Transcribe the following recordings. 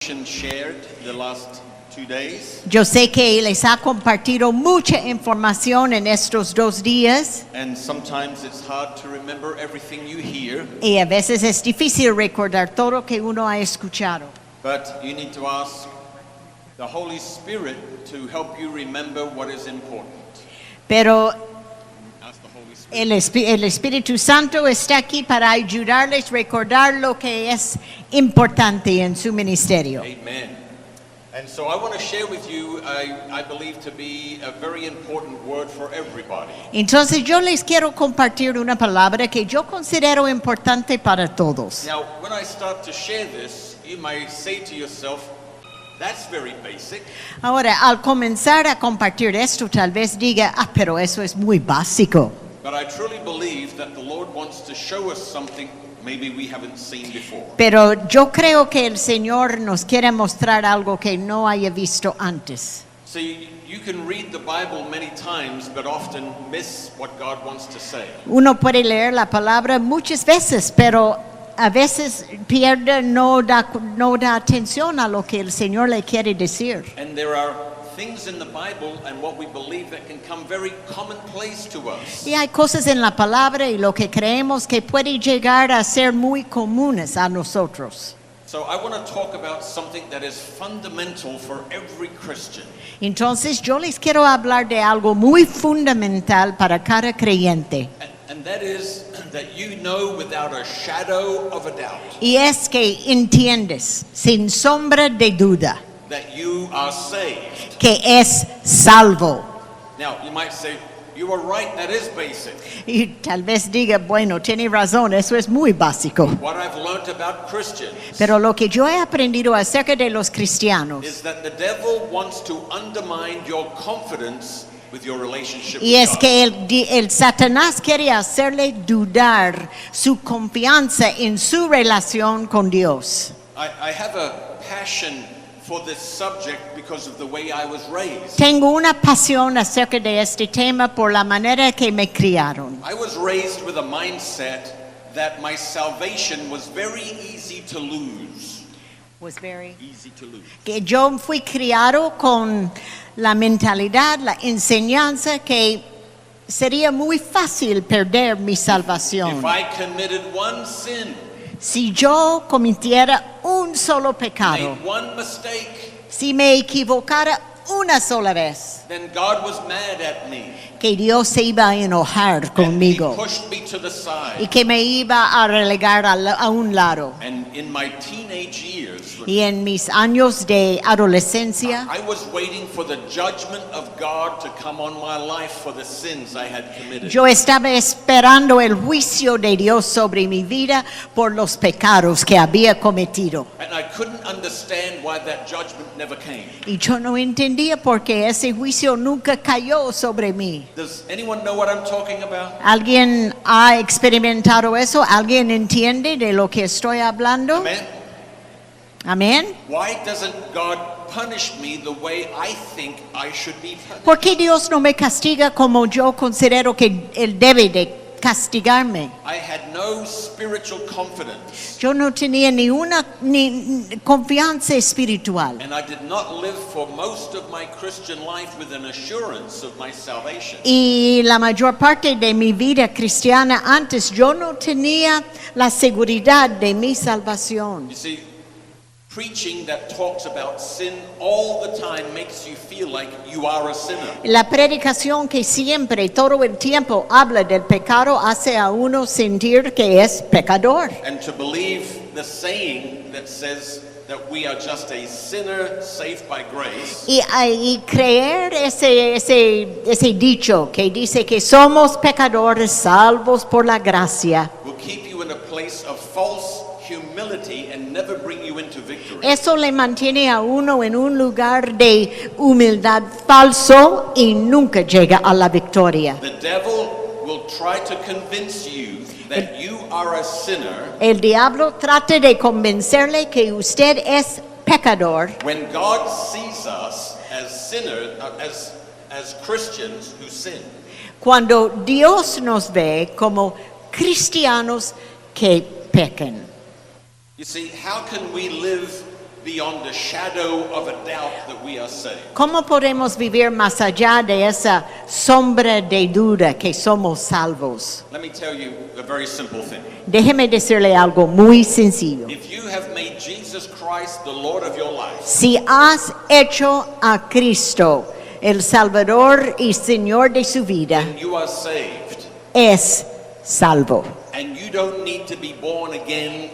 shared the last 2 days. Yo sé que les ha compartido mucha información en estos 2 días And sometimes it's hard to remember everything you hear, y a veces es difícil recordar todo lo que uno ha escuchado. but you need to ask the Holy Spirit to help you remember what is important. Pero Ask the Holy Spirit. el Espíritu Santo está aquí para ayudarles a recordar lo que es importante en su ministerio. Amen. And so I want to share with you, I believe to be a very important word for everybody. Entonces yo les quiero compartir una palabra que yo considero importante para todos. Now, when I start to share this, you might say to yourself, that's very basic. Ahora, al comenzar a compartir esto, tal vez diga, pero eso es muy básico. But I truly believe that the Lord wants to show us something maybe we haven't seen before. Pero yo creo que el Señor nos quiere mostrar algo que no haya visto antes. See, you can read the Bible many times, but often miss what God wants to say. Uno puede leer la palabra muchas veces, pero a veces pierde, no da atención a lo que el Señor le quiere decir. And there are things in the Bible and what we believe that can come very commonplace to us. Y hay cosas en la palabra y lo que creemos que puede llegar a ser muy comunes a nosotros. So I want to talk about something that is fundamental for every Christian. Entonces yo les quiero hablar de algo muy fundamental para cada creyente. And that is that you know without a shadow of a doubt Y es que entiendes, sin sombra de duda, that you are saved. que es salvo. Now, you might say, you are right, that is basic. Y tal vez diga, bueno, tiene razón, eso es muy básico. What I've learned about Christians Pero lo que yo he aprendido acerca de los cristianos, is that the devil wants to undermine your confidence with your relationship y with es God. que el Satanás quiere hacerle dudar su confianza en su relación con Dios. I have a passion for this subject because of the way I was raised. Tengo una pasión acerca de este tema por la manera que me criaron. I was raised with a mindset that my salvation was very easy to lose. Easy to lose. Que yo fui criado con la mentalidad, la enseñanza que sería muy fácil perder mi salvación. If I committed one sin, Si yo cometiera un solo pecado, made one mistake, si me equivocara una sola vez, then God was mad at me. que Dios se iba a enojar And he conmigo pushed me to the y side. que me iba a relegar a un lado. And in my teenage years, Y en mis años de adolescencia, I was waiting for the judgment of God to come on my life for the sins I had committed. yo estaba esperando el juicio de Dios sobre mi vida por los pecados que había cometido. And I couldn't understand why that judgment never came. Y yo no entendía por qué ese juicio nunca cayó sobre mí. Does anyone know what I'm talking about? ¿Alguien ha experimentado eso? ¿Alguien entiende de lo que estoy hablando? Amen? Amén. Why doesn't God punish me the way I think I should be punished? ¿Por qué Dios no me castiga como yo considero que Él debe de castigarme? I had no spiritual confidence, Yo no tenía ni confianza espiritual. and I did not live for most of my Christian life with an assurance of my salvation. Y la mayor parte de mi vida cristiana antes yo no tenía la seguridad de mi salvación. You see, preaching that talks about sin all the time makes you feel like you are a sinner. La predicación que siempre, todo el tiempo habla del pecado hace a uno sentir que es pecador. And to believe the saying that says that we are just a sinner saved by grace Y creer ese dicho que dice que somos pecadores salvos por la gracia, will keep you in a place of false humility and never bring you into victory. eso le mantiene a uno en un lugar de humildad falso y nunca llega a la victoria. The devil will try to convince you that you are a sinner El diablo trata de convencerle que usted es pecador when God sees us as sinners, as Christians who sin. cuando Dios nos ve como cristianos que pecan. You see, how can we live beyond a shadow of a doubt that we are saved? ¿Cómo podemos vivir más allá de esa sombra de duda que somos salvos? Let me tell you a very simple thing. Déjeme decirle algo muy sencillo. If you have made Jesus Christ the Lord of your life, Si has hecho a Cristo el Salvador y Señor de su vida, then you are saved. es salvo. And you don't need to be born again.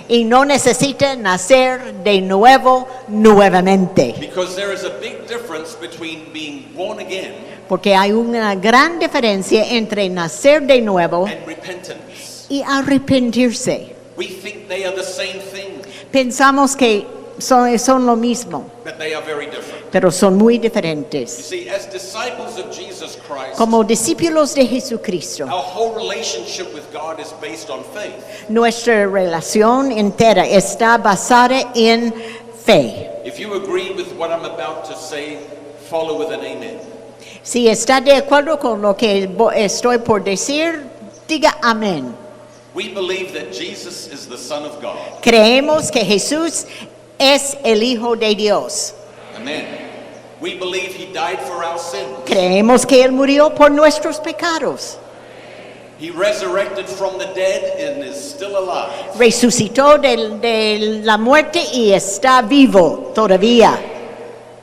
Y no necesita nacer de nuevo nuevamente. Because there is a big difference between being born again Porque hay una gran diferencia entre nacer de nuevo and repentance. y arrepentirse. We think they are the same thing, Pensamos que son lo mismo, but they are very different. pero son muy You diferentes. see, as disciples of Jesus Christ, Como discípulos de Jesucristo, our whole relationship with God is based on faith. nuestra relación entera está basada en fe. If you agree with what I'm about to say, follow with an amen. Si está de acuerdo con lo que estoy por decir, diga amén. We believe that Jesus is the Son of God. Creemos que Jesús es el Hijo de Dios. Amen. We believe he died for our sins. Creemos que Él murió por nuestros pecados. He resurrected from the dead and is still alive. Resucitó de la muerte y está vivo todavía.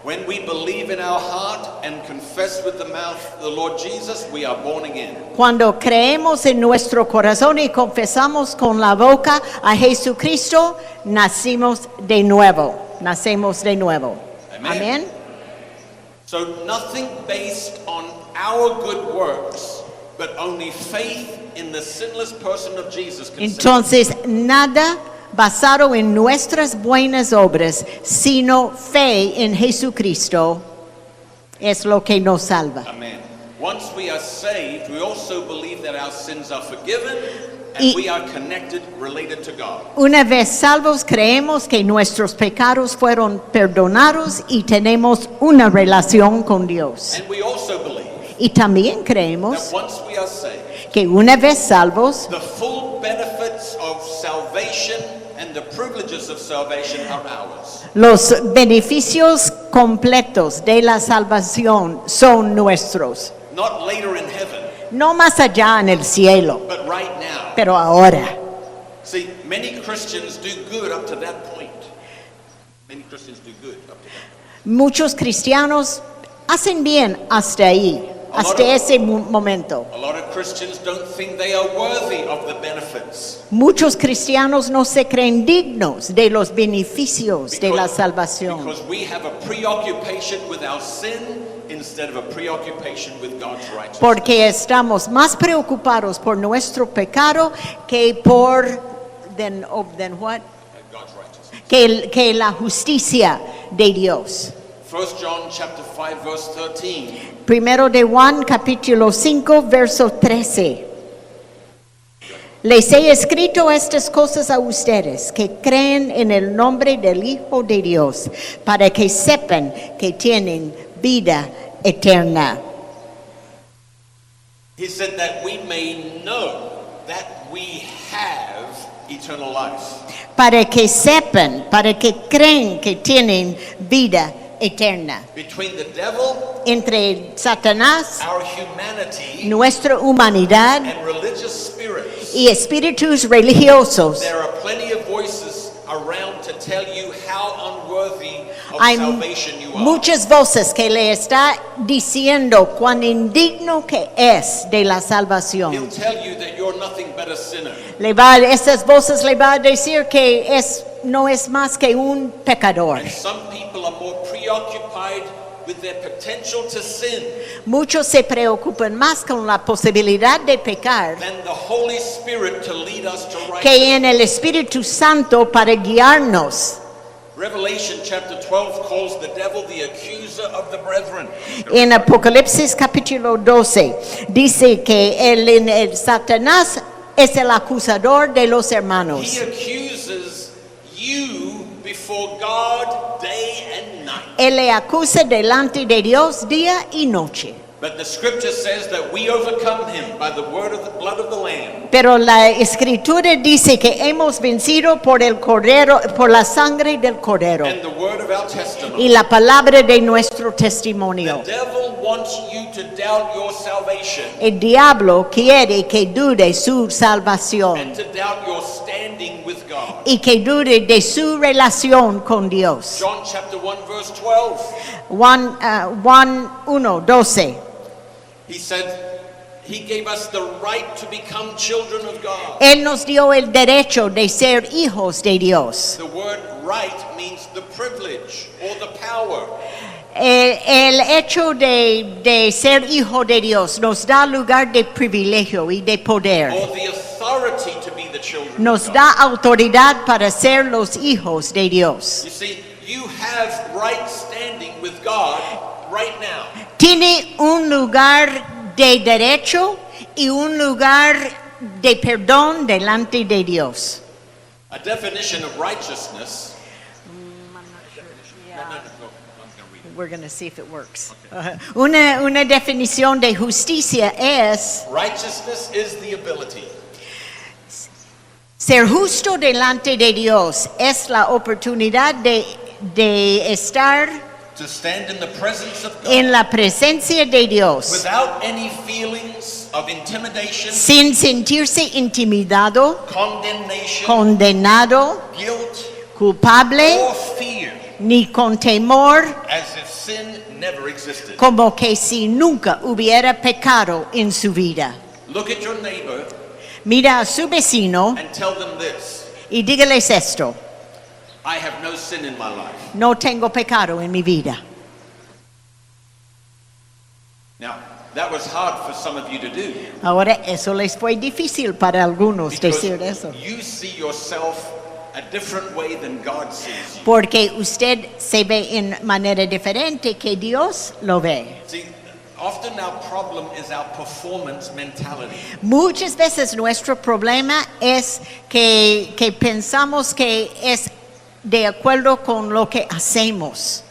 When we believe in our heart and confess with the mouth the Lord Jesus, we are born again. Cuando creemos en nuestro corazón y confesamos con la boca a Jesucristo, nacemos de nuevo. Nacemos de nuevo. Amen. Amén. So nothing based on our good works, but only faith in the sinless person of Jesus can save. Entonces, nada basado en nuestras buenas obras, sino fe en Jesucristo, es lo que nos salva. Amen. Once we are saved, we also believe that our sins are forgiven and Y- we are connected, related to God. Una vez salvos, creemos que nuestros pecados fueron perdonados y tenemos una relación con Dios. And we also believe Y también that creemos once we are saved, que una vez salvos, the full benefits of salvation and the privileges of salvation are ours. los beneficios completos de la salvación son nuestros. Not later in heaven, No más allá en el cielo, but right now. pero ahora. See, many Christians do good up to that point. Many Christians do good up to that. Muchos cristianos hacen bien hasta ahí, hasta ese momento. A lot of Christians don't think they are worthy of the benefits. Muchos cristianos no se creen dignos de los beneficios de la salvación, Because we have a preoccupation with our sin instead of a preoccupation with God's righteousness. porque estamos más preocupados por nuestro pecado que por what? God's righteousness. Que la justicia de Dios. 1 John chapter 5 verse 13. Primero de Juan capítulo 5 verso 13. Les he escrito estas cosas a ustedes que creen en el nombre del Hijo de Dios, para que sepan que tienen vida eterna. He said that we may know that we have eternal life. Para que sepan, para que creen que tienen vida eterna. Between the devil, Entre Satanás, our humanity, nuestra humanidad and religious spirits, y espíritus religiosos, there are plenty of voices around to tell you how unworthy of hay salvation you are. muchas voces que le está diciendo cuán indigno que es de la He'll salvación. tell you that you're nothing but a sinner. Esas voces le va a decir que no es más que un pecador. And some people are more preoccupied with their potential to sin Muchos se preocupan más con la posibilidad de pecar than the Holy Spirit to lead us to que righteousness. en el Espíritu Santo para guiarnos. Revelation chapter 12 calls the devil the accuser of the brethren. En Apocalipsis capítulo 12 dice que el Satanás es el acusador de los hermanos. He accuses you before God day and night. Él le acusa delante de Dios día y noche. But the scripture says that we overcome him by the word of the blood of the Lamb Pero la escritura dice que hemos vencido por el cordero, por la sangre del cordero and the word of our y testimony. la palabra de nuestro testimonio. The devil wants you to doubt your salvation El diablo quiere que dude su salvación and to doubt your standing with God. y que dude de su relación con Dios. John chapter 1 verse 12. Juan 1:12. He said he gave us the right to become children of God. Él nos dio el derecho de ser hijos de Dios. The word right means the privilege or the power. El hecho de ser hijo de Dios nos da lugar de privilegio y de poder. Or the authority to be the children Nos of da God. autoridad para ser los hijos de Dios. You see, you have right standing with God right now. Tiene un lugar de derecho y un lugar de perdón delante de Dios. A definition of righteousness. No, I'm gonna read it. We're going to see if it works. Una definición de justicia es Righteousness is the ability ser justo delante de Dios. Es la oportunidad de estar to stand in the presence of God en la presencia de Dios without any feelings of intimidation, sin sentirse intimidado, condemnation, condenado, guilt, culpable, or fear, ni con temor, as if sin never existed. como que si nunca hubiera pecado en su vida. Look at your neighbor Mira a su vecino and tell them this: y dígales esto: I have no sin in my life. no tengo pecado en mi vida. Now, that was hard for some of you to do Ahora eso les fue difícil para algunos because decir eso, you see yourself a different way than God sees you. porque usted se ve en manera diferente que Dios lo ve. See, often our problem is our performance mentality. Muchas veces nuestro problema es que pensamos que es de acuerdo con lo que hacemos.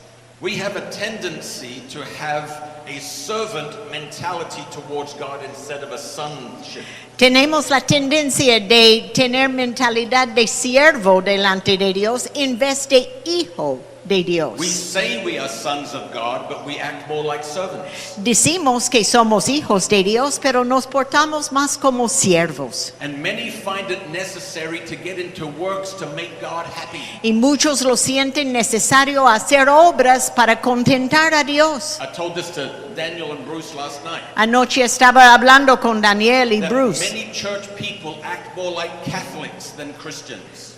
We have a tendency to have a servant mentality towards God instead of a sonship. Tenemos la tendencia de tener mentalidad de siervo delante de Dios en vez de hijo de We Dios. say we are sons of God, but we act more like servants. Decimos que somos hijos de Dios, pero nos portamos más como siervos. And many find it necessary to get into works to make God happy. Y muchos lo sienten necesario hacer obras para contentar a Dios. I told this to Daniel and Bruce last night. Anoche estaba hablando con Daniel y That Bruce many church people act more like Catholics than Christians.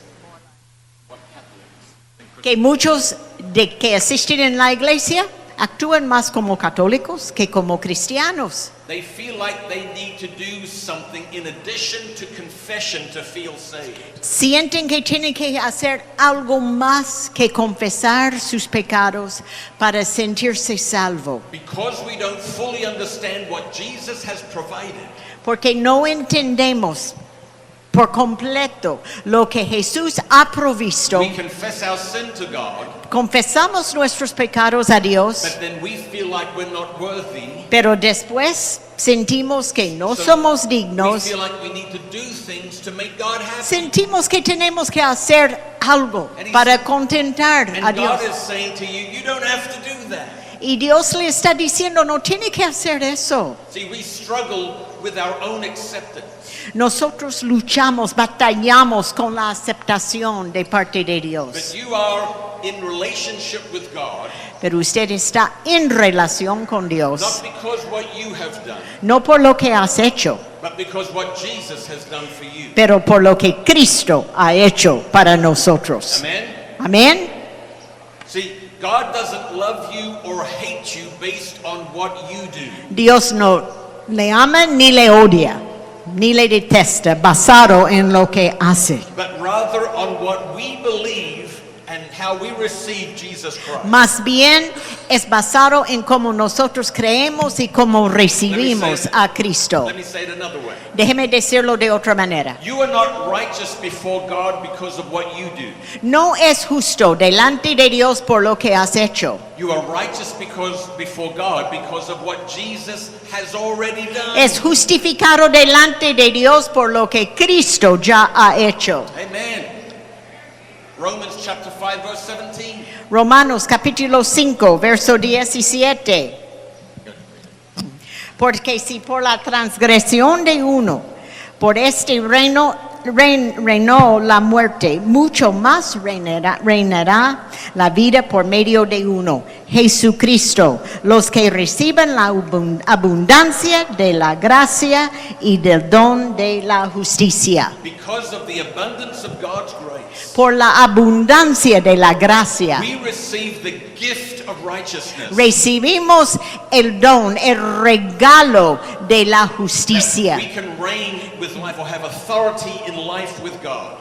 que muchos de que asisten en la iglesia actúan más como católicos que como cristianos. They feel like they need to do something in addition to confession to feel saved. Sienten que tienen que hacer algo más que confesar sus pecados para sentirse salvo, Because we don't fully understand what Jesus has provided, porque no entendemos por completo lo que Jesús ha provisto. we confess our sin to God, Confesamos nuestros pecados a Dios, but then we feel like we're not worthy. pero después sentimos que no So somos we dignos. feel like we need to do things to make God happy. Sentimos que tenemos que hacer algo And he's- para contentar a And Dios. God is saying to you, you don't have to do that. Y Dios le está diciendo, no tiene que hacer eso. See, we struggle with our own acceptance. Nosotros luchamos, batallamos con la aceptación de parte de But Dios. you are in relationship with God, Pero usted está en relación con not Dios, because what you have done, no por lo que has hecho, but because what Jesus has done for you. pero por lo que Cristo ha hecho para nosotros. Amen? Amén. See, God doesn't love you or hate you based on what you do. Dios no le ama ni le odia, ni le detesta, basado en lo que hace, But rather on what we believe and how we receive Jesus Christ. Más bien es basado en cómo nosotros creemos y cómo recibimos a Cristo. Let me say it another way. Déjeme decirlo de otra manera. You are not righteous before God because of what you do. No es justo delante de Dios por lo que has hecho. You are righteous before God because of what Jesus has already done. Es justificado delante de Dios por lo que Cristo ya ha hecho. Amen. Romans chapter 5 verse 17. Romanos capítulo 5, verso 17. Porque si por la transgresión de uno, por este reinó la muerte, mucho más reinará la vida por medio de uno, Jesucristo, los que reciben la abundancia de la gracia y del don de la justicia. Because of the abundance of God's grace, Por la abundancia de la gracia, we receive the gift of righteousness. recibimos el don, el regalo de la justicia. We can reign with life or have authority in life with God.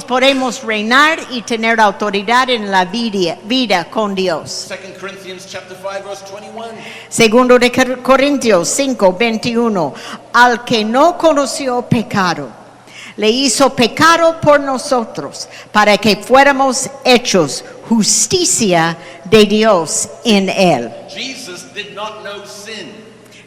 Podemos reinar y tener autoridad en la vida con Dios. 2 Corinthians chapter 5 verse 21. Segundo de Corintios 5, 21. Al que no conoció pecado, le hizo pecado por nosotros, para que fuéramos hechos justicia de Dios en él. Jesus did not know sin,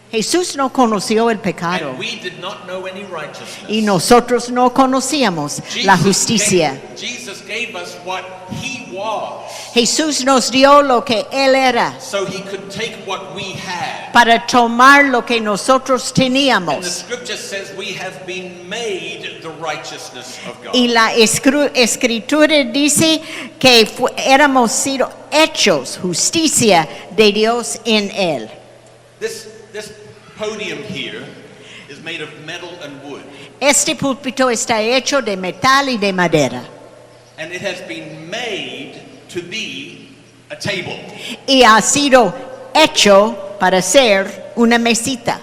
Jesús no conoció el pecado and we did not know any righteousness. y nosotros no conocíamos la justicia. Jesus gave us what he was, Jesús nos dio lo que él era so he could take what we had. para tomar lo que nosotros And the teníamos. scripture says we have been made the righteousness of God. Y la escritura dice que éramos sido hechos justicia de Dios en él. This podium here is made of metal and wood, Este púlpito está hecho de metal y de madera and it has been made to be a table. y ha sido hecho para ser una mesita.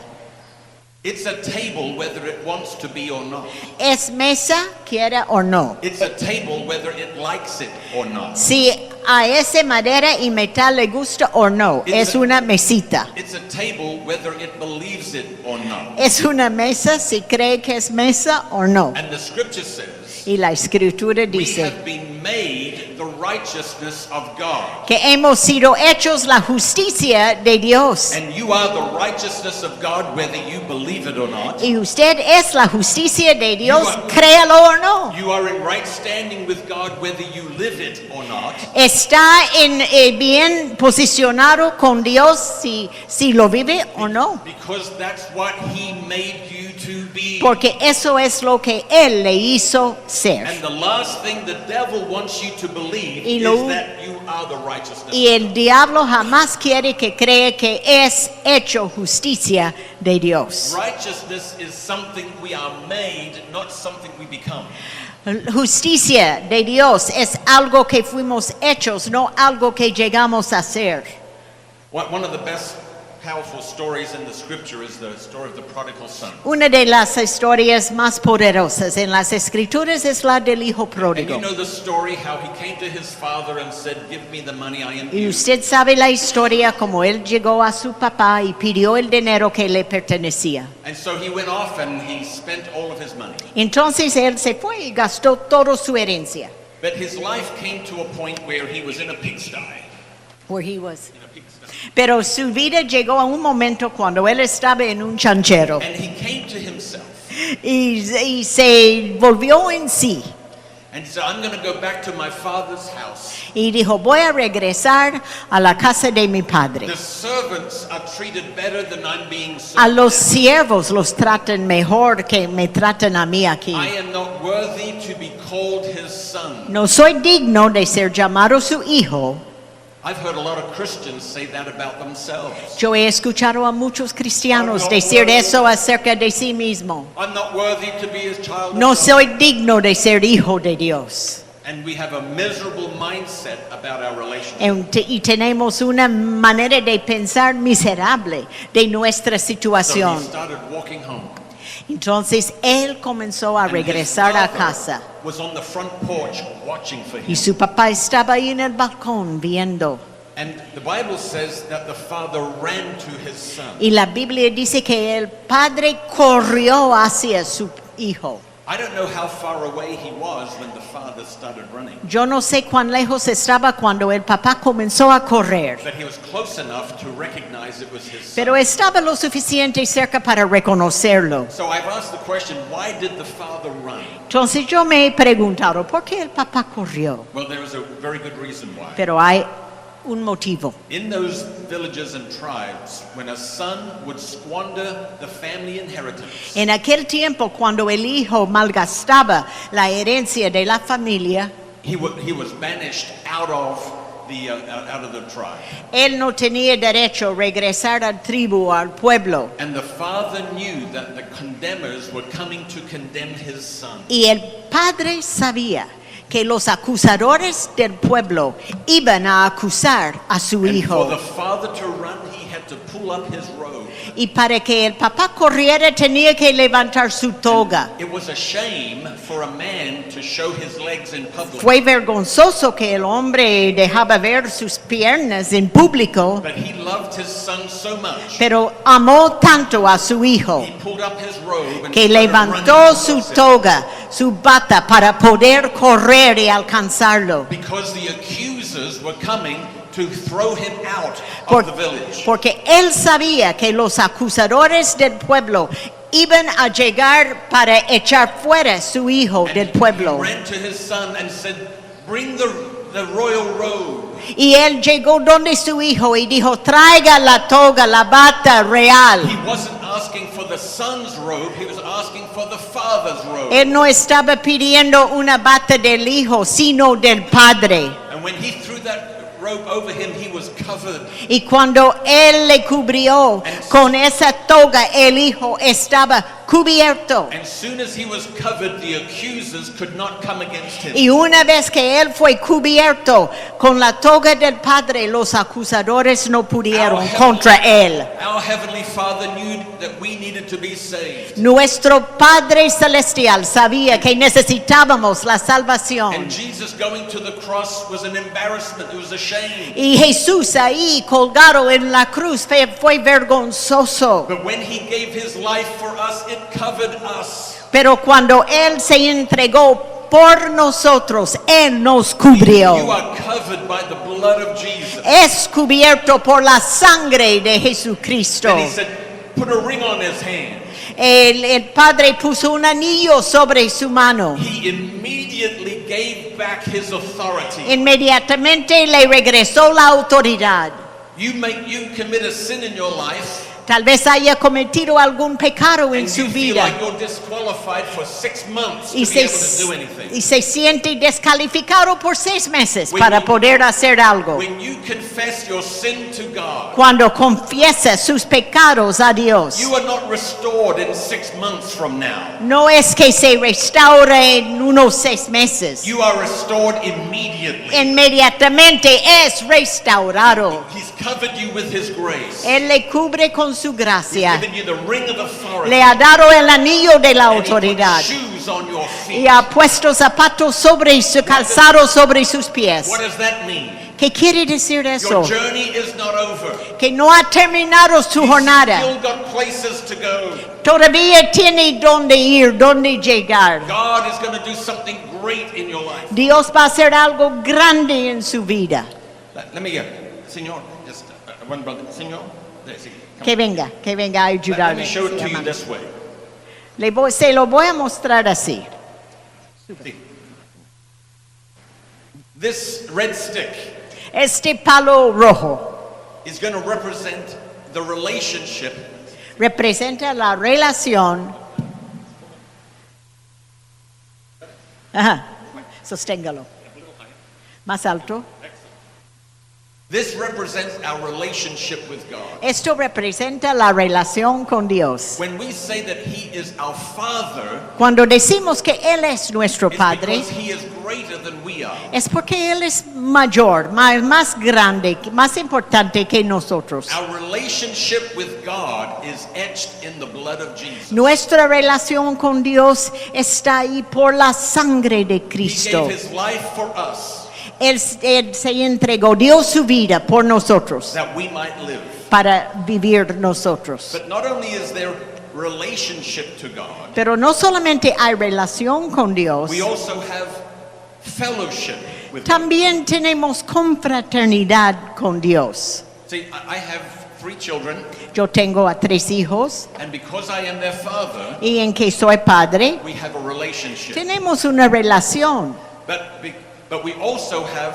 It's a table whether it wants to be or not. Es mesa, quiera o no. It's a table whether it likes it or not. Si a ese madera y metal le gusta o no, es una mesita. It's a table whether it believes it or not. Es una mesa si cree que es mesa o no. And the scripture says Y la escritura we dice have been made the righteousness of God. que hemos sido hechos la justicia de Dios. And you are the righteousness of God whether you believe it or not. Y usted es la justicia de Dios, You are- créalo o no. You are in right standing with God whether you live it or not. Está bien posicionado con Dios si lo vive o no. Because that's what he made you to be. Porque eso es lo que Él le hizo ser. And the last thing the devil wants you to believe Y is lo- that you are the righteousness Y of el diablo jamás quiere que cree que es hecho justicia de Dios. God. Righteousness is something we are made, not something we become. Justicia de Dios es algo que fuimos hechos, no algo que llegamos a ser. One of the best powerful stories in the scripture is the story of the prodigal son. Una de las historias más poderosas en las escrituras es la del hijo And pródigo. you know the story how he came to his father and said, "Give me the money I am Y due." usted sabe la historia como él llegó a su papá y pidió el dinero que le pertenecía. And so he went off and he spent all of his money. Entonces él se fue y gastó toda su herencia. But his life came to a point where he was in a pigsty. Where he was. In a pigsty. Pero su vida llegó a un momento cuando él estaba en un chanchero And he came to himself y se volvió en sí and he said, "I'm going to go back to my father's house. y dijo, voy a regresar a la casa de mi padre. The servants are treated better than I'm being A served. los siervos los tratan mejor que me tratan a mí aquí. I am not worthy to be called his son." No soy digno de ser llamado su hijo. I've heard a lot of Christians say that about themselves. Yo he escuchado a muchos cristianos decir eso acerca de sí mismo. I'm not worthy to be his child. of No God. soy digno de ser hijo de Dios. And we have a miserable mindset about our relationship. Y tenemos una manera de pensar miserable de nuestra So he situación. started walking home. Entonces él comenzó a And his regresar a father casa. was on the front porch watching for Y him. su papá estaba ahí en el balcón viendo. And the Bible says that the father ran to his son. Y la Biblia dice que el padre corrió hacia su hijo. I don't know how far away he was when the father started running, Yo no sé cuán lejos estaba cuando el papá comenzó a correr, but he was close enough to recognize it was his son. pero estaba lo suficiente cerca para reconocerlo. So I've asked the question, why did the father run? Entonces yo me he preguntado, ¿por qué el papá corrió? Well, there is a very good reason why. Pero hay un motivo. In those villages and tribes, when a son would squander the family inheritance, En aquel tiempo, cuando el hijo malgastaba la herencia de la familia, he was banished out of the tribe. él no tenía derecho a regresar al tribu, al pueblo. And the father knew that the condemners were coming to condemn his son. Y el padre sabía que los acusadores del pueblo iban a acusar a su And for hijo. the father to run, he had to pull up his robe. Y para que el papá corriera tenía que levantar su toga. It was a shame for a man to show his legs in public. Fue vergonzoso que el hombre dejaba ver sus piernas en público, But he loved his son so much, pero amó tanto a su hijo he pulled up his robe and que started levantó running su towards him. toga, su bata, para poder correr y alcanzarlo. Because the accusers were coming to throw him out Por- of the village. porque él sabía que los acusadores del pueblo iban a llegar para echar fuera a su hijo And del he pueblo. ran to his son and said, bring the royal robe. Y él llegó donde su hijo y dijo, traiga la toga, la bata real. He wasn't asking for the son's robe, he was asking for the father's robe. Él no estaba pidiendo una bata del hijo, sino del padre. And when he threw that robe over him, he was covered. Y cuando él le cubrió con esa toga, el hijo estaba cubierto. And soon as he was covered, the accusers could not come against him. Y una vez que él fue cubierto con la toga del padre, los acusadores no pudieron contra él. Our Heavenly Father knew that we needed to be saved. Nuestro Padre Celestial sabía que necesitábamos la salvación. And Jesus going to the cross was an embarrassment, it was a shame. Y Jesús ahí colgado en la cruz fue vergonzoso. But when he gave his life for us, it covered us. Pero cuando Él se entregó por nosotros, Él nos You cubrió. are covered by the blood of Jesus. Es cubierto por la sangre de Jesucristo. And he said, put a ring on his hand. El Padre puso un anillo sobre su mano. He immediately gave back his authority. Inmediatamente le regresó la autoridad. You commit a sin in your life, Tal vez haya cometido algún pecado en and su you feel vida like you're disqualified for 6 months to y be able to do anything. se siente descalificado por 6 meses When para you- poder hacer algo. When you confess your sin to God, Cuando confiesa sus pecados a Dios, you are not restored in 6 months from now. no es que se restaure en unos 6 meses. You are restored immediately. Inmediatamente es restaurado. He's covered you with his grace. Él le cubre con su He's gracia. given you the ring of authority. Le ha dado el anillo de la And he put autoridad. shoes on your Y feet. ha puesto zapatos sobre su calzado sobre sus pies. What does that mean? ¿Qué quiere decir eso? Your journey is not over. Que no ha terminado su You've jornada. still got places to go. Todavía tiene dónde ir, dónde llegar. God is going to do something great in your life. Dios va a hacer algo grande en su vida. Let me go. Señor, just one brother. Señor, there, see, come Que venga a on. Let ayudarme. me show it Sí, to you hermano. this way. Se lo voy a mostrar así. See. This red stick Este palo rojo is going to represent the relationship representa la relación. Ajá, sosténgalo. Más alto. This represents our relationship with God. Esto representa la relación con Dios. When we say that He is our Father, Cuando decimos que Él es nuestro it's Padre, because He is greater than we are. Es porque Él es mayor, más grande, más importante que nosotros. Our relationship with God is etched in the blood of Jesus. Nuestra relación con Dios está ahí por la sangre de He Cristo. gave his life for us Él se entregó, dio su vida por nosotros, that we might live. para vivir nosotros. But not only is there relationship to God, Pero no solamente hay relación con Dios, we also have fellowship with God. también tenemos confraternidad con Dios. See, I have 3 children, Yo tengo a 3 hijos and because I am their father, y en que soy padre, we have a relationship. tenemos una relación. But we also have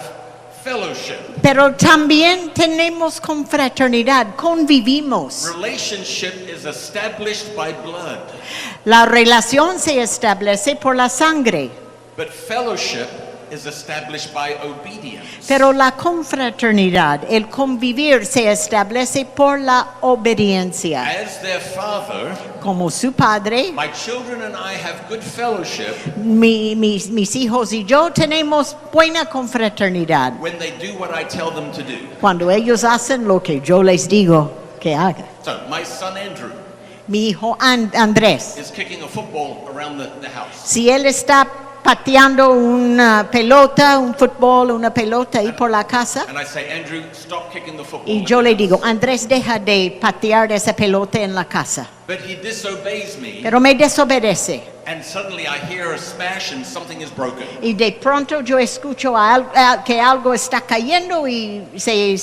fellowship. Pero también tenemos confraternidad, convivimos. Relationship is established by blood, La relación se establece por la sangre, but fellowship is established by obedience. pero la confraternidad, el convivir, se establece por la obediencia. As their father, Como su padre, my children and I have good fellowship mis hijos y yo tenemos buena confraternidad when they do what I tell them to do. cuando ellos hacen lo que yo les digo que hagan. So, my son Andrew Mi hijo Andrés, is kicking a football around the house. si él está pateando una pelota, un fútbol, una pelota ahí por la casa, And I say, Andrew, stop kicking the football. y yo le digo, Andrés, deja de patear esa pelota en la casa. But he disobeys me, Pero me desobedece. and suddenly I hear a smash and something is broken. Y de pronto yo escucho que algo está cayendo y se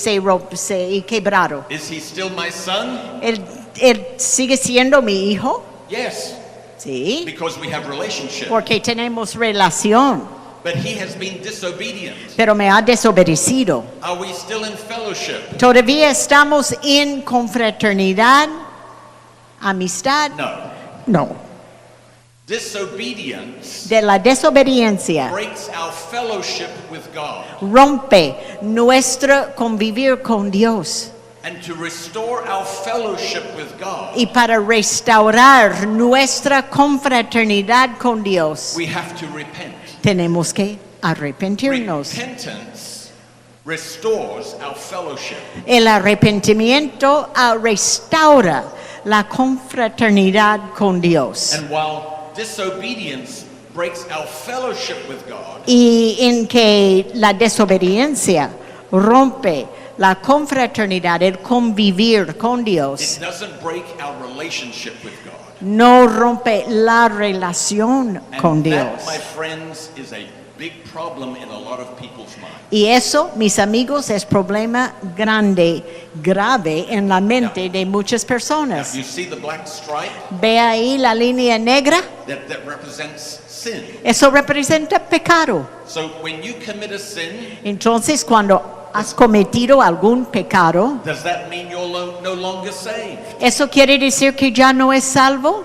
quebrado. Is he still my son? Él sigue siendo mi hijo, Yes, sí, because we have relationship. porque tenemos relación, But he has been disobedient. pero me ha desobedecido. Are we still in fellowship? ¿Todavía estamos en confraternidad, amistad? No. No. Disobedience De la desobediencia breaks our fellowship with God. rompe nuestro convivir con Dios. And to restore our fellowship with God, Y para restaurar nuestra confraternidad con Dios, we have to repent. tenemos que arrepentirnos. Repentance restores our fellowship. El arrepentimiento restaura la confraternidad con Dios. And while disobedience breaks our fellowship with God, Y en que la desobediencia rompe la confraternidad, el convivir con Dios, it doesn't break our relationship with God. no rompe la relación con And Dios. that, my friends, is a big problem in a lot of people's minds. Y eso, mis amigos, es problema grande, grave en la mente de muchas Now, personas. you see the black stripe? Ve ahí la línea negra, That represents sin. eso representa pecado. So when you commit a sin, Entonces, cuando has cometido algún pecado, does that mean you're no longer saved? ¿eso quiere decir que ya no es salvo?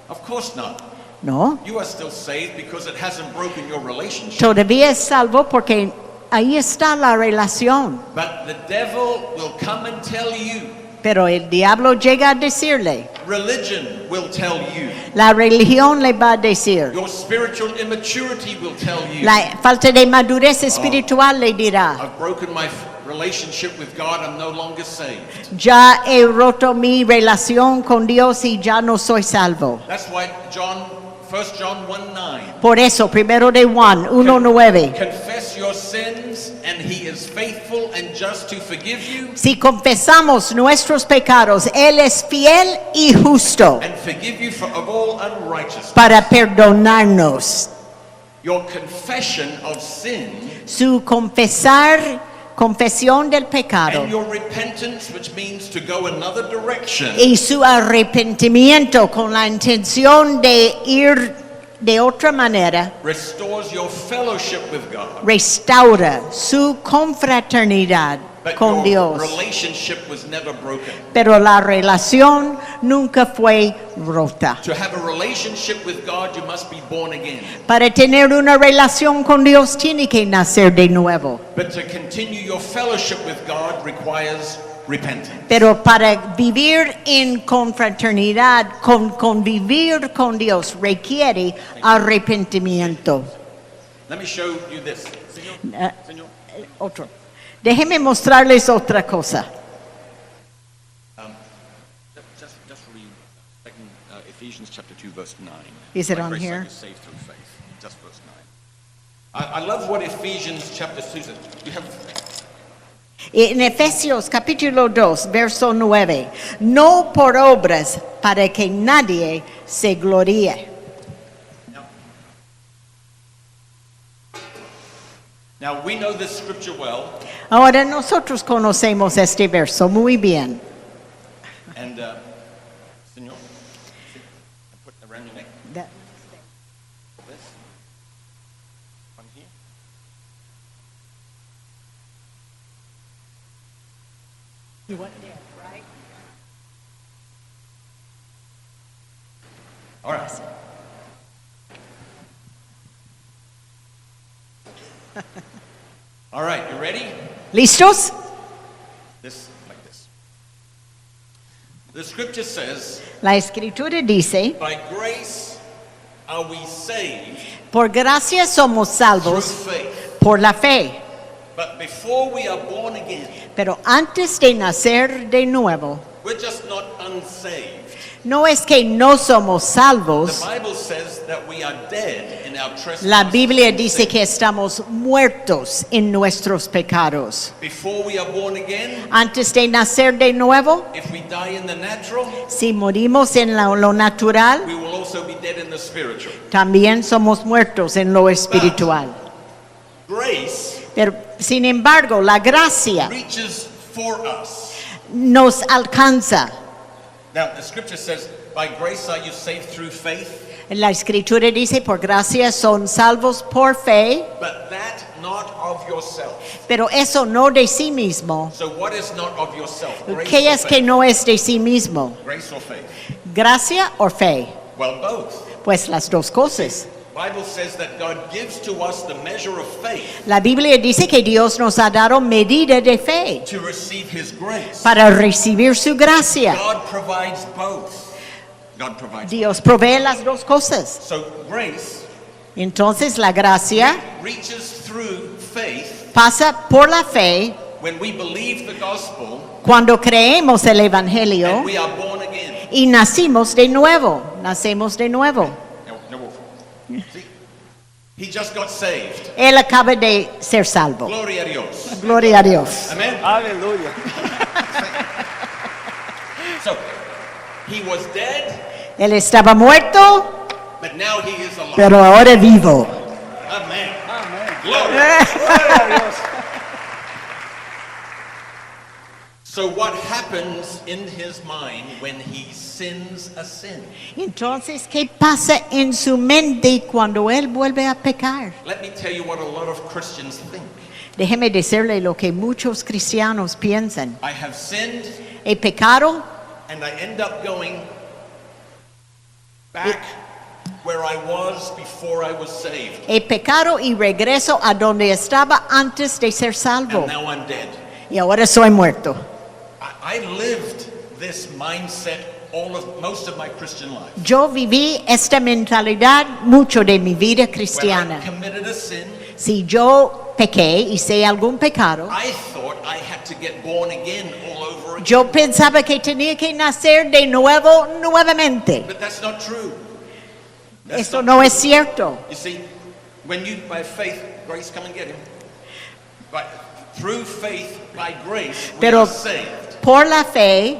Of course not. No, You are still saved because it hasn't broken your relationship. todavía es salvo porque ahí está la relación. But the devil will come and tell you. Pero el diablo llega a decirle, Religion will tell you. la religión le va a decir, Your spiritual immaturity will tell you. la falta de madurez espiritual le dirá, I've broken my relationship with God. I'm no longer saved. ya he roto mi relación con Dios y ya no soy salvo. That's why 1 John 1:9. Por eso, primero de Juan 1:9, Confess your sins, and he is faithful and just to forgive you si confesamos nuestros pecados, Él es fiel y justo and forgive you of all unrighteousness. para perdonarnos. Your confession of sin Su confesión del pecado and your repentance, which means to go another direction, y su arrepentimiento con la intención de ir de otra manera, restores your fellowship with God. restaura su confraternidad But con your Dios. relationship was never broken. Pero la relación nunca fue rota. To have a relationship with God, you must be born again. Para tener una relación con Dios tiene que nacer de nuevo. But to continue your fellowship with God requires repentance. Pero para vivir en confraternidad, convivir con Dios, requiere arrepentimiento. Let me show you this. Señor, señor. Otro. Déjenme mostrarles otra cosa. Just read Ephesians chapter 2, verse 9. Is it By on grace here? are you saved through faith. Just verse 9. I love what Ephesians chapter 2 says. You have En Efesios capítulo 2, verso 9, no por obras para que nadie se gloríe. Now we know this scripture well, Ahora nosotros conocemos este verso muy bien. and Señor, put around your neck this one here. All right. All right, you ready? ¿Listos? This like this. The scripture says, La escritura dice, by grace are we saved por gracia somos through salvos faith. por la fe. But before we are born again, Pero antes de nacer de nuevo, we're just not unsaved. no es que no somos The salvos. Bible says that we are dead in our trespasses. La Biblia and dice sins. que estamos muertos en nuestros pecados. Before we are born again, Antes de nacer de nuevo, if we die in the natural, si morimos en lo natural, we will also be dead in the spiritual. también somos muertos en lo espiritual. Grace Pero, sin embargo, la gracia reaches for us. nos alcanza. Now, the scripture says, by grace are you saved through faith, La escritura dice, por gracia son salvos por fe, but that not of yourself. pero eso no de sí mismo. So what is not of yourself? Grace ¿Qué or es que faith? no es de sí mismo? Grace or faith? ¿Gracia o fe? Well, both. Pues las dos cosas. Bible says that God gives to us the measure of faith La Biblia dice que Dios nos ha dado medida de fe to receive His grace. para recibir su gracia. God provides both. God provides. Dios provee las dos cosas. So grace Entonces la gracia reaches through faith pasa por la fe when we believe the gospel cuando creemos el Evangelio and we are born again. y nacimos de nuevo. Nacemos de nuevo. No, see, he just got saved. Él acaba de ser salvo. Gloria a Dios. Gloria a Dios. Amen. Aleluya. So he was dead, Él estaba muerto, but now he is alive. pero ahora vivo. Amen. Amén. Gloria. Gloria a Dios. So what happens in his mind when he sins a sin? Entonces, ¿qué pasa en su mente cuando él vuelve a pecar? Let me tell you what a lot of Christians think. Déjeme decirle lo que muchos cristianos piensan. I have sinned He pecado and I end up going back where I was before I was saved. he pecado y regreso a donde estaba antes de ser salvo. And now I'm dead. Y ahora soy muerto. I lived this mindset most of my Christian life. Yo viví esta mentalidad mucho de mi vida When I cristiana. committed a sin, Si yo pequé, hice algún pecado, I thought I had to get born again all over again. yo pensaba que tenía que nacer de nuevo nuevamente. But that's not true. That's Eso not no es cierto. You see, when you, by faith, grace, come and get him. Through faith, by grace, we Pero are saved. por la fe,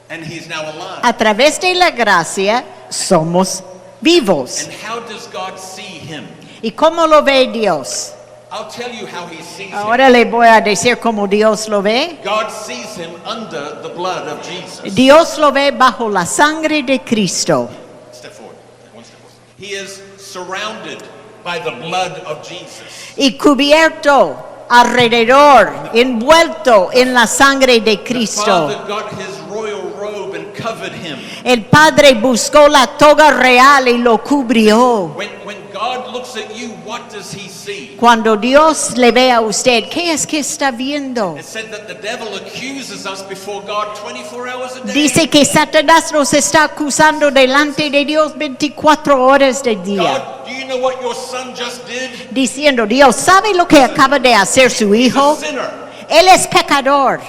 And he's now alive. a través de la gracia, somos vivos. And how does God see him? ¿Y cómo lo ve Dios? I'll tell you how he sees him. Ahora le voy a decir cómo Dios lo ve. God sees him under the blood of Jesus. Dios lo ve bajo la sangre de Cristo. Step forward. One step forward. He is surrounded by the blood of Jesus. Y cubierto alrededor, envuelto en la sangre de The Cristo. Father got his royal robe and covered him. El Padre buscó la toga real y lo cubrió. When God looks at you, what does he see? see? Cuando Dios le ve a usted, ¿qué es que está viendo? It said that the devil accuses us before God 24 hours a day. Dice que Satanás nos está acusando delante de Dios 24 horas del día. God, do you know what your son just did? Diciendo, Dios, ¿sabe lo que acaba de hacer su He's a hijo? sinner. Él es pecador.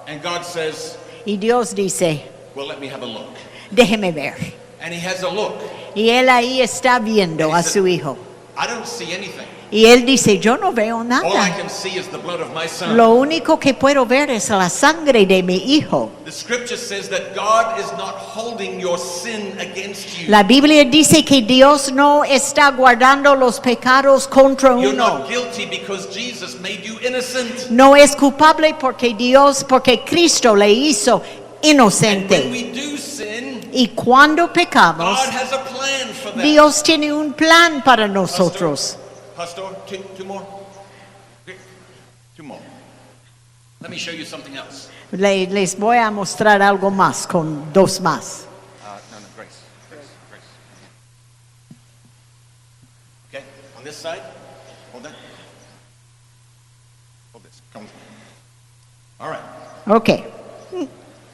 And God says, Y Dios dice, well, let me have a look. déjeme ver. And he has a look. Y él ahí está viendo a su hijo. I don't see anything. Y él dice, yo no veo All I nada. can see is the blood of my son. Lo único que puedo ver es la sangre de mi hijo. The scripture says that God is not holding your sin against you. La Biblia dice que Dios no está guardando los pecados contra You're uno. not guilty because Jesus made you innocent. No es culpable porque Cristo le hizo And when inocente. we do sin, Y cuando pecamos, God has a plan for that. Dios tiene un plan para nosotros. Pastor, two more. Okay, two more. Let me show you something else. Les voy a mostrar algo más con dos más. No, Grace. Okay, on this side, hold that. Hold this. Come with me. All right. Ok.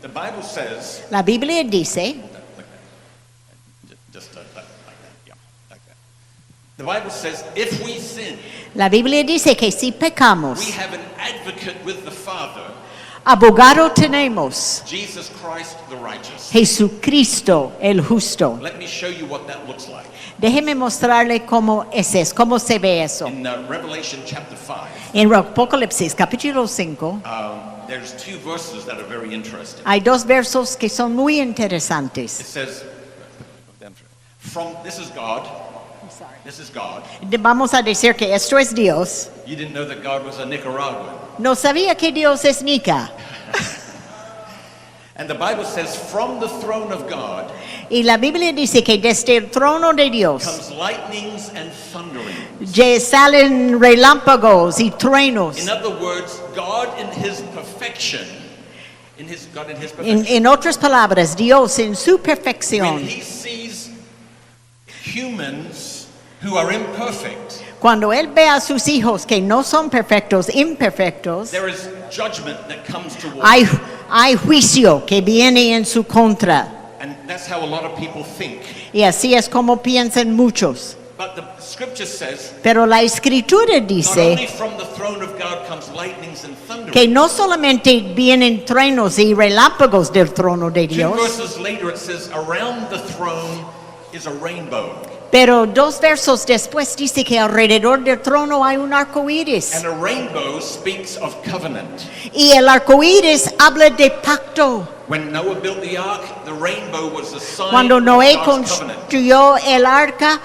The Bible says, La Biblia dice, like that. Just like that. Yeah, like that. The Bible says, if we sin, la Biblia dice que si we pecamos, have an advocate with the Father, abogado tenemos, Jesus Christ the righteous. Jesucristo el justo. Let me show you what that looks like. Déjeme mostrarle cómo es eso, cómo se ve eso. In Revelation chapter 5, En Apocalipsis capítulo 5 there's two verses that are very interesting. hay dos versos que son muy It interesantes. says, this is God. This is God. Vamos a decir que esto es Dios. You didn't know that God was a Nicaraguan. No sabía que Dios es Nica. And the Bible says, from the throne of God Y la Biblia dice que desde el trono de Dios comes lightnings and thunderings. ya salen relámpagos y truenos. In other words, God in his perfection, En otras palabras, Dios en su when perfección, he sees humans who are imperfect, cuando Él ve a sus hijos que no son perfectos, imperfectos, there is judgment that comes towards hay, them. hay juicio que viene en su contra. And that's how a lot of people think. Y así es como piensan muchos. But the scripture says, Pero la Escritura not only dice from the throne of God comes lightnings and thunderings. que no solamente vienen truenos y relámpagos del trono de Two Dios, verses later it says, around the throne is a rainbow. pero dos versos después dice que alrededor del trono hay un arco iris. And a rainbow speaks of covenant. Y el arco iris habla de pacto. When Noah built the ark, the rainbow was a sign Cuando of Noé God's covenant. construyó el arca,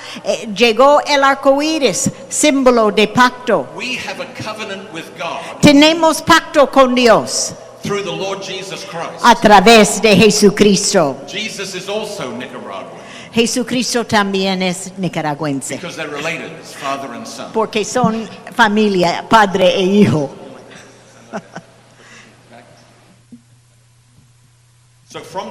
llegó el arco iris, símbolo de pacto. We have a covenant with God Tenemos pacto con Dios through the Lord Jesus Christ. a través de Jesucristo. Jesus is also Nicaraguan Jesucristo también es nicaragüense, because they're related, as father and son. porque son familia, padre e hijo. So from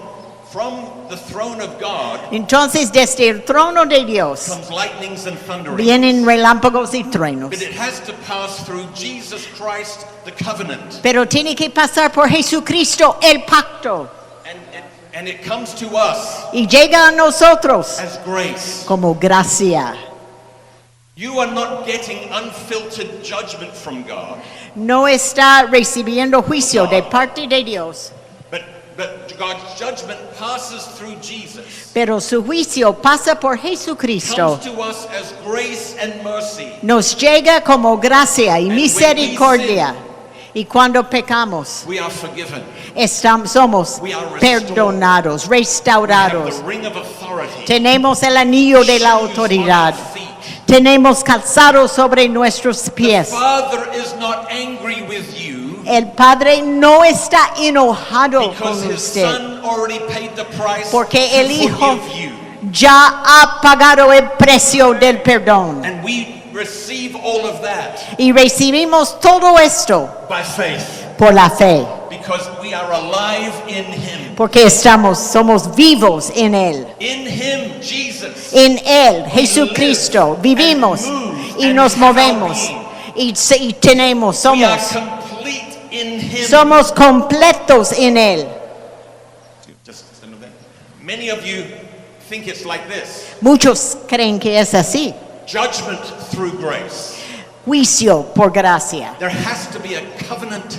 the throne of God Entonces, desde el trono de Dios comes lightnings and thunderings. vienen relámpagos y truenos. But it has to pass through Jesus Christ, the covenant. Pero tiene que pasar por Jesucristo el pacto And it comes to us y llega a nosotros as grace. como gracia. You are not getting unfiltered judgment from God, No está recibiendo juicio de parte de Dios, but God's judgment passes through Jesus. pero su juicio pasa por Comes Jesucristo. to us as grace and mercy. Nos llega como gracia y when we misericordia. Y cuando pecamos, We are forgiven. somos We are restored. perdonados, We have restaurados. the ring of authority. Tenemos el anillo de la Shoes on autoridad. our feet. Tenemos calzado sobre nuestros The pies. Father is not angry with you El Padre no está enojado because con his usted, Son already paid the price porque el to Hijo forgive you. ya ha pagado el precio del perdón. And we receive all of that Y recibimos todo esto by faith por la fe, because we are alive in him. porque somos vivos en Él. In him, Jesus. En Él, Jesucristo, vivimos y and nos have our movemos being. y tenemos, We are somos. complete in Him. Somos completos en Él. Just stand there. Many of you think it's like this. Muchos creen que es así. Judgment through grace. Juicio por gracia. There has to be a covenant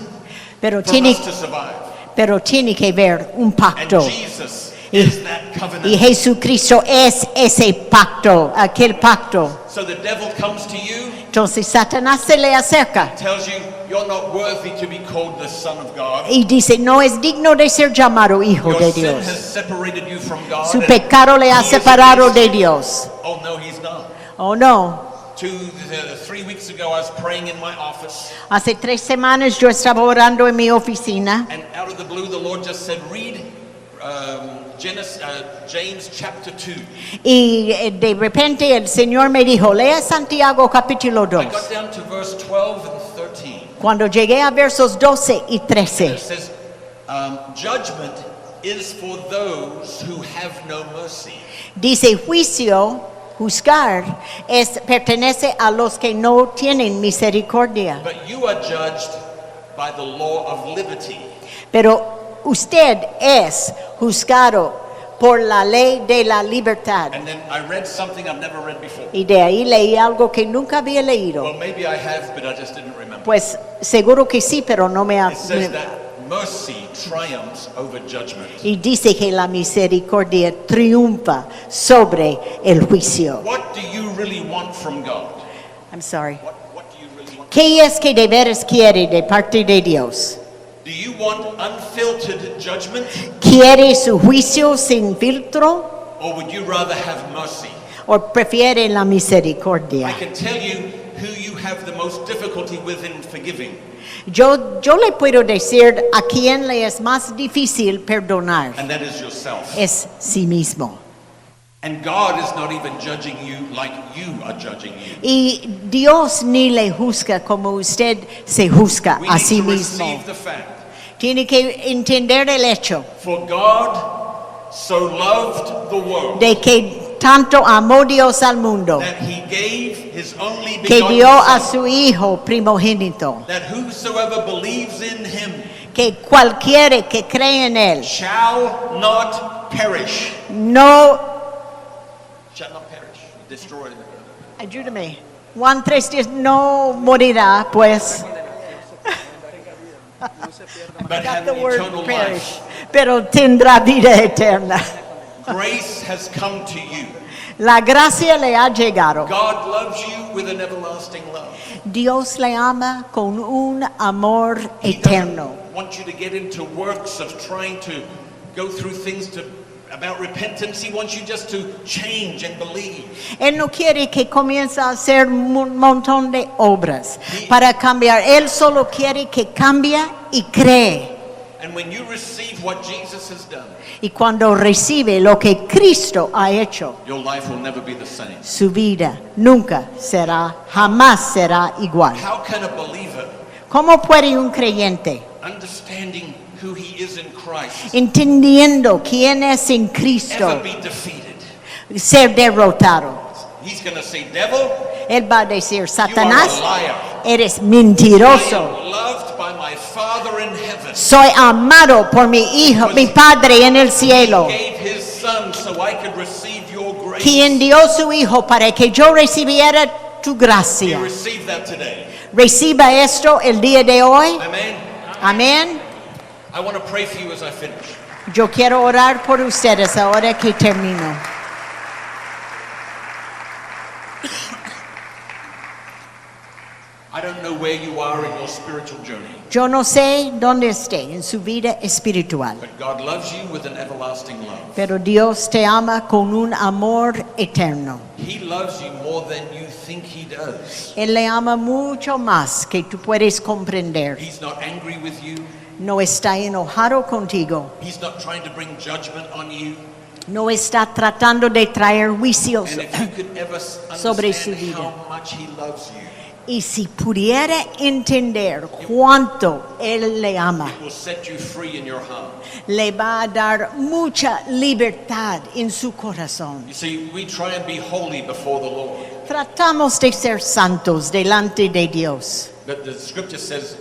Pero for tiene, us to survive. pero tiene que haber un And pacto. Jesus Y, is that y covenant. Jesucristo es ese pacto, aquel pacto. So the devil comes to you, Entonces Satanás se le acerca tells you you're not worthy to be called the Son of God. y dice, no es digno de ser llamado hijo Your de sin Dios. has separated you from God. Su and pecado le ha he is separado against de you. Dios. Oh no, he's not. Oh no. 3 weeks ago, I was praying in my office, Hace 3 semanas yo estaba orando en mi oficina and out of the blue, the Lord just said, "Read James chapter 2." y de repente el Señor me dijo, lea Santiago capítulo 2. I got down to verse 12 and 13. Cuando llegué a versos 12 y It 13, says, "Judgment is for those who have no mercy." dice juicio, juzgar, pertenece a los que no tienen misericordia. But you are judged by the law of liberty. Pero usted es juzgado por la ley de la libertad. And then I read something I've never read before. Y de ahí leí algo que nunca había leído. Well, maybe I have, but I just didn't remember. Pues seguro que sí, pero no me ha... It says that mercy triumphs over judgment. Y dice que la misericordia triunfa sobre el juicio. What do you really want from God? I'm sorry. What do you really want? ¿Qué es que de veras quiere de parte de Dios? Do you want unfiltered judgment, ¿Quiere su juicio sin filtro or would you rather have mercy? o prefiere la I misericordia? can tell you who you have the most difficulty with in forgiving, Yo le puedo decir a quién le es más difícil perdonar. and that is yourself. Es sí mismo. And God is not even judging you like you are judging you. Y Dios ni le juzga como usted se juzga We a need sí to mismo. receive the fact. Tiene que entender el hecho For God so loved the world de que tanto amó Dios al mundo that he gave his only que begotten dio a Son, su Hijo primogénito, that whosoever believes in him que cualquiera que cree en Él shall not perish. no... Shall not perish. Destroy. Ayúdame. Juan 3:10 no morirá, pues. But Got have the word eternal perish. life. Pero tendrá vida eterna. Grace has come to you. La gracia le ha llegado. God loves you with an everlasting love. Dios le ama con un amor He eterno. doesn't want you to get into works of trying to go through things about repentance. He wants you just to change and believe. Él no quiere que comience a hacer un montón de obras para cambiar. Él solo quiere que cambie y cree. And when you receive what Jesus has done, Y cuando recibe lo que Cristo ha hecho, your life will never be the same. su vida nunca será, jamás será igual. How can a believer, ¿Cómo puede un creyente, understanding who he is in Christ, entendiendo quién es en ever Cristo, be defeated? ser derrotado? He's going to say, devil, Él va a decir, you are Satanás, a liar. eres I mentiroso. am loved by my Father in heaven. Soy amado por mi Hijo, mi Padre en el cielo, He gave his Son so I could receive your grace. quien dio su Hijo para que yo recibiera tu You gracia. receive that today. Reciba esto el día de hoy. Amen. Amén. I want to pray for you as I finish. Yo quiero orar por ustedes ahora que termino. I don't know where you are in your spiritual journey, Yo no sé dónde esté en su vida espiritual, but God loves you with an everlasting love. pero Dios te ama con un amor eterno. He loves you more than you think he does. Él le ama mucho más que tú puedes comprender. He's not angry with you. No está enojado contigo. He's not trying to bring judgment on you. No está tratando de traer juicios. And if you could ever Sobre su understand vida. how much he loves you, Y si pudiera entender cuánto Él le ama, it will set you free in your heart. le va a dar mucha libertad en su corazón. You see, we try and be holy before the Lord. Tratamos de ser santos delante de Dios. But the scripture says,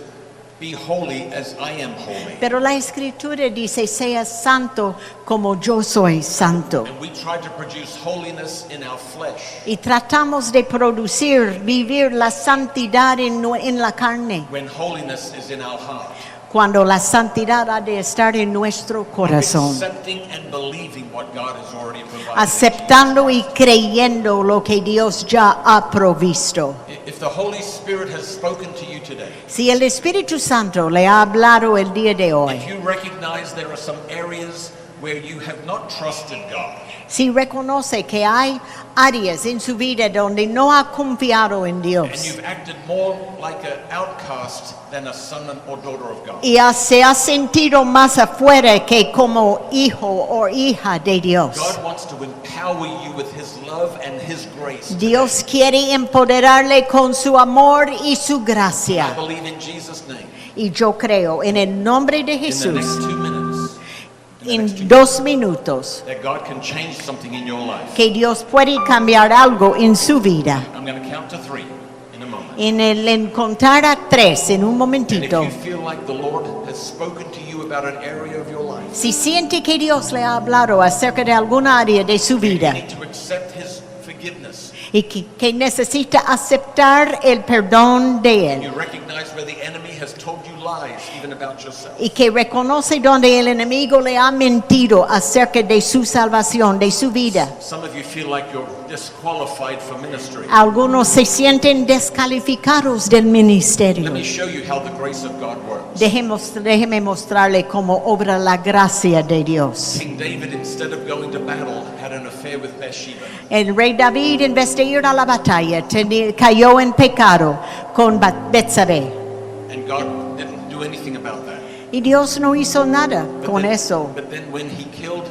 be holy as I am holy. Pero la escritura dice, sea santo como yo soy santo. And we try to produce holiness in our flesh. Y tratamos de producir, vivir la santidad en la carne, When holiness is in our heart. cuando la santidad ha de estar en nuestro corazón. Accepting and believing what God has already provided. Aceptando y creyendo lo que Dios ya ha provisto. If the Holy Spirit has spoken to you today, Si el Espíritu Santo le ha hablado el día de hoy, if you recognize there are some areas where you have not trusted God, si reconoce que hay áreas en su vida donde no ha confiado en and Dios you've acted more like an outcast than a son or daughter of God, y se ha sentido más afuera que como hijo o hija de Dios, God wants to empower you with His love and His grace. Dios quiere empoderarle con su amor y su I gracia. believe in Jesus' name. Y yo creo en el nombre de In the Jesús, next 2 minutes, en 2 minutos, that God can change something in your life. que Dios puede cambiar algo en su vida. I'm going to count to 3 in a moment. En el contar a 3, en un And if momentito, you feel like the Lord has spoken to you about an area of your life, si siente que Dios le ha hablado acerca de alguna área de su you vida need to accept His forgiveness. y que necesita aceptar el perdón de Él You recognize where the enemy has told you lies, even about yourself. y que reconoce donde el enemigo le ha mentido acerca de su salvación, de su vida. Some of you feel like you're disqualified for ministry. Algunos se sienten descalificados del Let ministerio. me show you how the grace of God works. Déjeme mostrarle cómo obra la gracia de Dios. King David, instead of going to battle, had an affair with Bathsheba. El rey David, en vez de ir a la batalla, cayó en pecado con Betsabé. And God didn't do anything about that. Y Dios no hizo nada But con then- eso. But then when he killed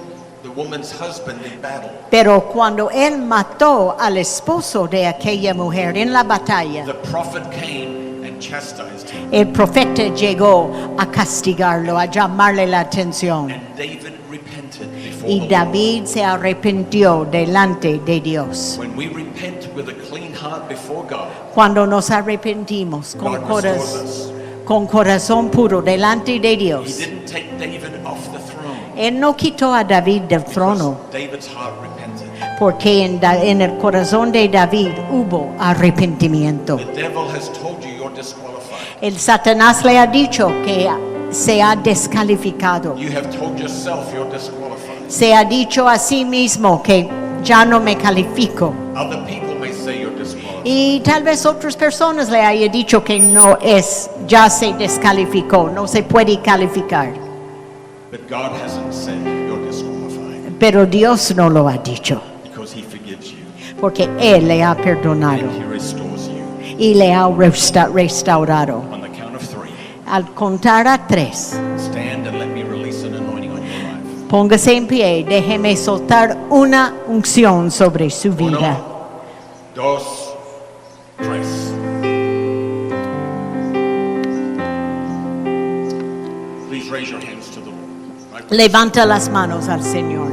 the woman's husband in battle, Pero cuando él mató al esposo de aquella mujer en la batalla, the prophet came and chastised him. el profeta llegó a castigarlo, a llamarle la atención. And David repented before Y the Lord. David se arrepintió delante de Dios. When we repent with a clean heart before God, Cuando nos arrepentimos God restores us. con corazón puro delante de He Dios, didn't take David off the throne. Él no quitó a David del trono, Because David's heart repented. porque en el corazón de David hubo arrepentimiento. The devil has told you you're disqualified. El Satanás le ha dicho que se ha descalificado. You have told yourself you're disqualified. Se ha dicho a sí mismo que ya no me califico. Other people may say you're disqualified. Y tal vez otras personas le haya dicho que no es, ya se descalificó, no se puede calificar. But God hasn't said you're disqualified Pero Dios no lo ha dicho, because He forgives you porque Él le ha perdonado and He restores you. y le ha restaurado. On the count of 3, Al contar a 3, stand and let me release an anointing on your life. póngase en pie, déjeme soltar una unción sobre su vida. 1, 2, 3. Please raise your hands to the Lord. Right? Levanta las manos al Señor.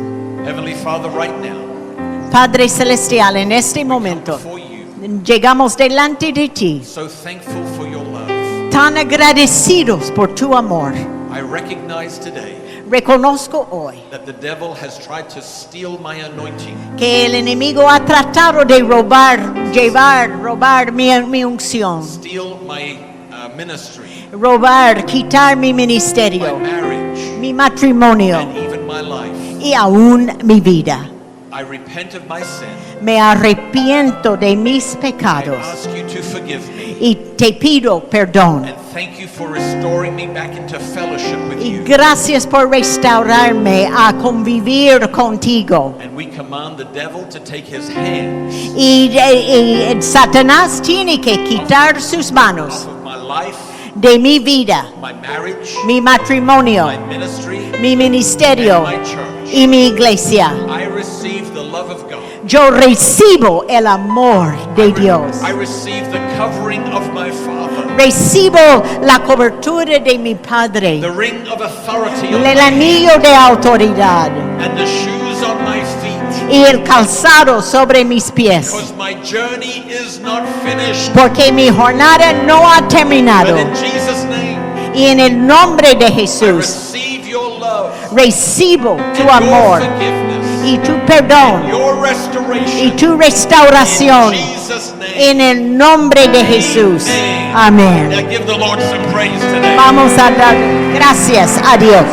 Heavenly Father, right now, Padre Celestial, en este momento before you, llegamos delante de ti, so thankful for your love. tan agradecidos por tu amor. I recognize today Reconozco hoy that the devil has tried to steal my anointing, que el enemigo ha tratado de robar mi unción, steal my ministry, quitar mi my ministerio, marriage, mi matrimonio and even my life. y aún mi vida. I repent of my sin. Me arrepiento de mis I pecados ask you to forgive me. y te pido perdón. And thank you for restoring me back into fellowship with Y you. gracias por restaurarme a convivir contigo. And we command the devil to take his hands Y Satanás tiene que quitar sus manos off of my life, de mi vida, my marriage, mi matrimonio, my ministry, mi ministerio and my church. y mi iglesia. I receive the love of God. Yo recibo el amor de Dios. I receive the covering of my Father, Recibo la cobertura de mi Padre, the ring of authority on el my anillo de autoridad and the shoes on my feet. y el calzado sobre mis pies. Because my journey is not finished. Porque mi jornada no ha But terminado. in Jesus' name, Y en el nombre de I Jesús receive your love, recibo tu your amor forgiveness, y tu perdón your y restoration. tu restauración. In Jesus' name. En el nombre de Jesús. Now Amén. give the Lord some praise today. Vamos a dar gracias a Dios.